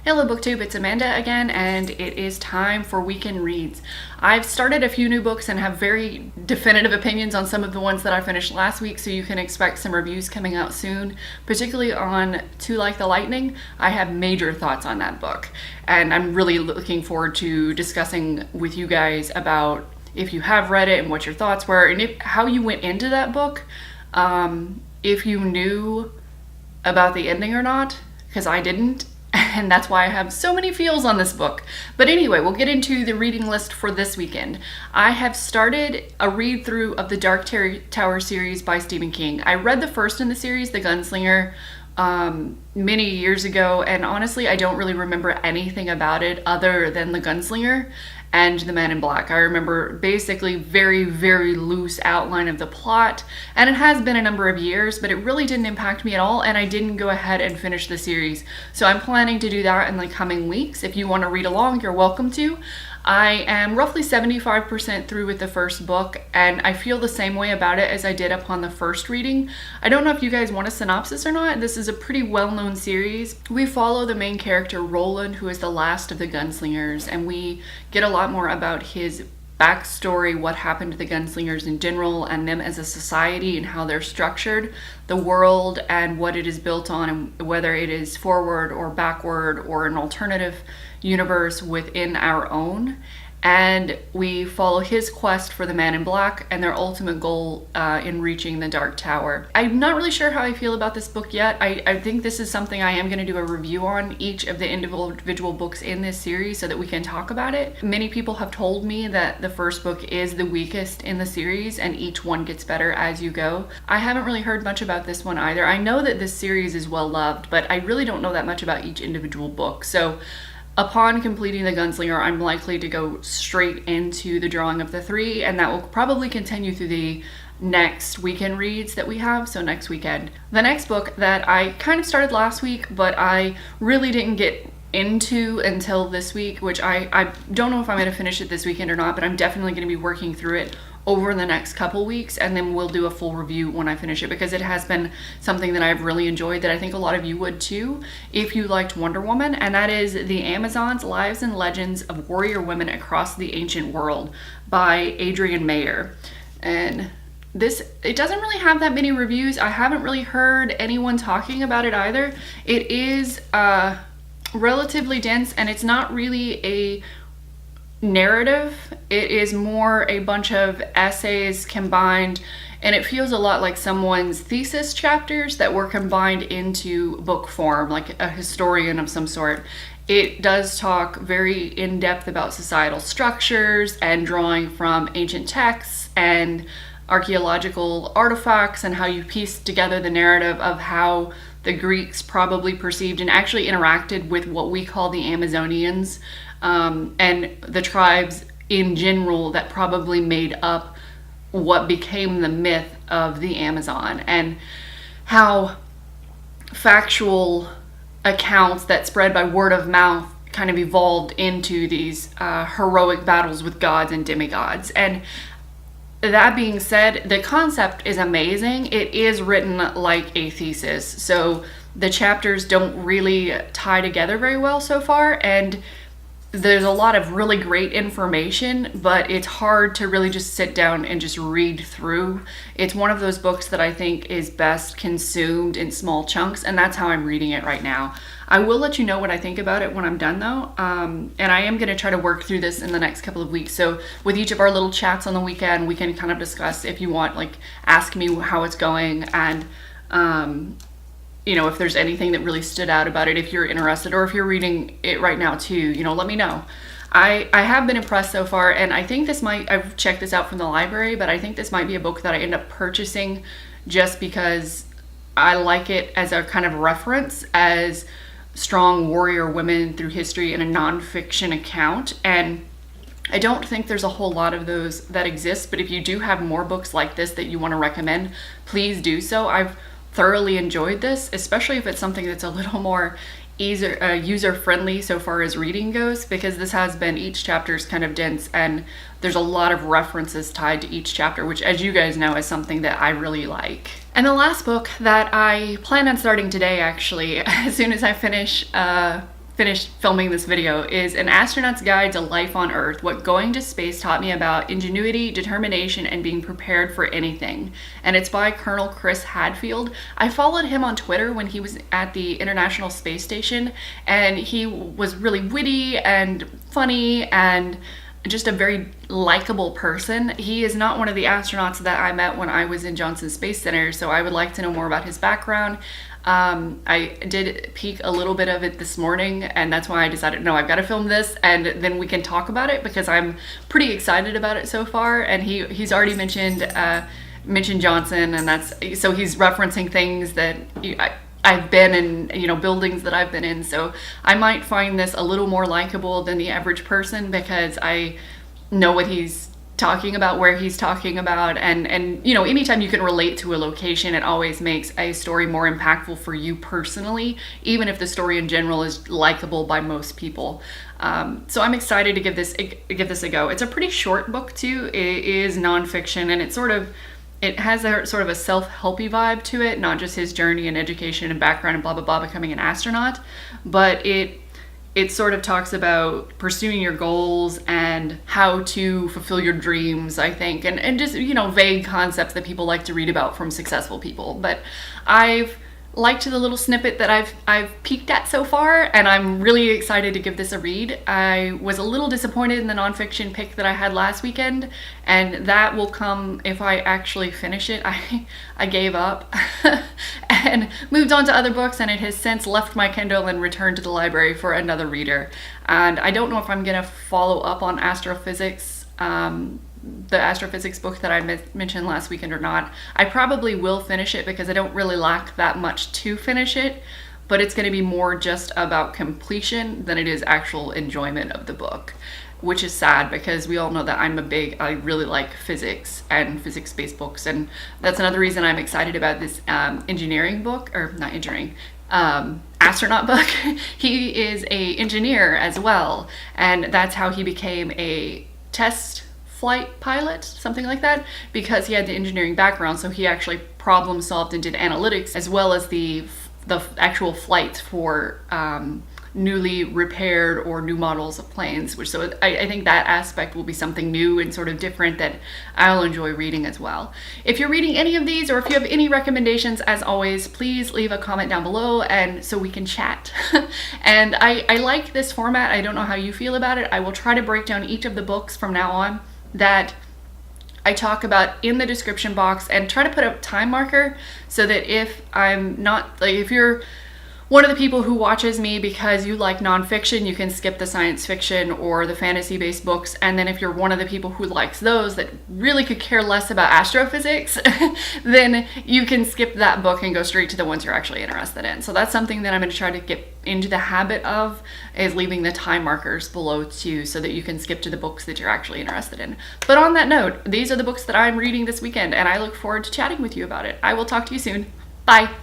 Hello BookTube, it's Amanda again, and it is time for Weekend Reads. I've started a few new books and have very definitive opinions on some of the ones that I finished last week, so you can expect some reviews coming out soon, particularly on To Like the Lightning. I have major thoughts on that book, and I'm really looking forward to discussing with you guys about if you have read it and what your thoughts were, and how you went into that book, if you knew about the ending or not, because I didn't. And that's why I have so many feels on this book. But anyway, we'll get into the reading list for this weekend. I have started a read through of the Dark Tower series by Stephen King. I read the first in the series, The Gunslinger, many years ago, and honestly I don't really remember anything about it other than The Gunslinger and The Man in Black. I remember basically very, very loose outline of the plot, and it has been a number of years, but it really didn't impact me at all, and I didn't go ahead and finish the series. So I'm planning to do that in the coming weeks. If you want to read along, you're welcome to. I am roughly 75% through with the first book, and I feel the same way about it as I did upon the first reading. I don't know if you guys want a synopsis or not. This is a pretty well-known series. We follow the main character, Roland, who is the last of the Gunslingers, and we get a lot more about his backstory, what happened to the Gunslingers in general, and them as a society and how they're structured, the world and what it is built on, and whether it is forward or backward or an alternative universe within our own. And we follow his quest for the Man in Black and their ultimate goal in reaching the Dark Tower. I'm not really sure how I feel about this book yet. I think this is something I am going to do a review on each of the individual books in this series so that we can talk about it. Many people have told me that the first book is the weakest in the series and each one gets better as you go. I haven't really heard much about this one either. I know that this series is well loved, but I really don't know that much about each individual book. So upon completing The Gunslinger, I'm likely to go straight into the drawing of the three, and that will probably continue through the next weekend reads that we have, so next weekend. The next book that I kind of started last week, but I really didn't get into until this week, which I don't know if I'm going to finish it this weekend or not, but I'm definitely going to be working through it over the next couple weeks, and then we'll do a full review when I finish it, because it has been something that I've really enjoyed, that I think a lot of you would too if you liked Wonder Woman, and that is The Amazons: Lives and Legends of Warrior Women Across the Ancient World by Adrienne Mayor. And it doesn't really have that many reviews. I haven't really heard anyone talking about it either. It is relatively dense, and it's not really a narrative. It is more a bunch of essays combined, and it feels a lot like someone's thesis chapters that were combined into book form, like a historian of some sort. It does talk very in-depth about societal structures and drawing from ancient texts and archaeological artifacts, and how you piece together the narrative of how the Greeks probably perceived and actually interacted with what we call the Amazonians, and the tribes in general that probably made up what became the myth of the Amazon, and how factual accounts that spread by word of mouth kind of evolved into these heroic battles with gods and demigods. And that being said, the concept is amazing. It is written like a thesis, so the chapters don't really tie together very well so far, and there's a lot of really great information, but it's hard to really just sit down and just read through. It's one of those books that I think is best consumed in small chunks, and that's how I'm reading it right now. I will let you know what I think about it when I'm done though, and I am going to try to work through this in the next couple of weeks. So with each of our little chats on the weekend, we can kind of discuss, if you want, like ask me how it's going, and you know, if there's anything that really stood out about it, if you're interested, or if you're reading it right now too, you know, let me know. I have been impressed so far, and I think I've checked this out from the library, but I think this might be a book that I end up purchasing just because I like it as a kind of reference as strong warrior women through history in a nonfiction account. And I don't think there's a whole lot of those that exist, but if you do have more books like this that you want to recommend, please do so. I've thoroughly enjoyed this, especially if it's something that's a little more user-friendly so far as reading goes, because this has been, each chapter is kind of dense, and there's a lot of references tied to each chapter, which, as you guys know, is something that I really like. And the last book that I plan on starting today, actually, as soon as I finish finished filming this video, is An Astronaut's Guide to Life on Earth, What Going to Space Taught Me About Ingenuity, Determination, and Being Prepared for Anything. And it's by Colonel Chris Hadfield. I followed him on Twitter when he was at the International Space Station, and he was really witty and funny and just a very likable person. He is not one of the astronauts that I met when I was in Johnson Space Center, so I would like to know more about his background. I did peek a little bit of it this morning, and that's why I decided, no, I've got to film this and then we can talk about it, because I'm pretty excited about it so far. And he's already mentioned Johnson, and so he's referencing things that I've been in, you know, buildings that I've been in. So I might find this a little more likable than the average person, because I know what he's talking about, where he's talking about, and you know, anytime you can relate to a location, it always makes a story more impactful for you personally, even if the story in general is likable by most people. So I'm excited to give this a go. It's a pretty short book too. It is nonfiction, and it has a sort of a self-helpy vibe to it, not just his journey and education and background and blah blah blah becoming an astronaut, but it sort of talks about pursuing your goals and how to fulfill your dreams, I think, and just, you know, vague concepts that people like to read about from successful people. But I've liked the little snippet that I've peeked at so far, and I'm really excited to give this a read. I was a little disappointed in the nonfiction pick that I had last weekend, and that will come if I actually finish it. I gave up and moved on to other books, and it has since left my Kindle and returned to the library for another reader. And I don't know if I'm gonna follow up on astrophysics, the astrophysics book that I mentioned last weekend, or not. I probably will finish it, because I don't really lack that much to finish it, but it's going to be more just about completion than it is actual enjoyment of the book, which is sad, because we all know that I really like physics and physics-based books, and that's another reason I'm excited about this engineering book, or not engineering, astronaut book. He is a engineer as well, and that's how he became a test flight pilot, something like that, because he had the engineering background. So he actually problem solved and did analytics, as well as the actual flights for newly repaired or new models of planes, which, so I think that aspect will be something new and sort of different that I'll enjoy reading as well. If you're reading any of these, or if you have any recommendations, as always, please leave a comment down below, and so we can chat. And I like this format. I don't know how you feel about it. I will try to break down each of the books from now on that I talk about in the description box, and try to put a time marker, so that if I'm not, like, if you're one of the people who watches me because you like nonfiction, you can skip the science fiction or the fantasy-based books. And then if you're one of the people who likes those, that really could care less about astrophysics, then you can skip that book and go straight to the ones you're actually interested in. So that's something that I'm going to try to get into the habit of, is leaving the time markers below too, so that you can skip to the books that you're actually interested in. But on that note, these are the books that I'm reading this weekend, and I look forward to chatting with you about it. I will talk to you soon. Bye.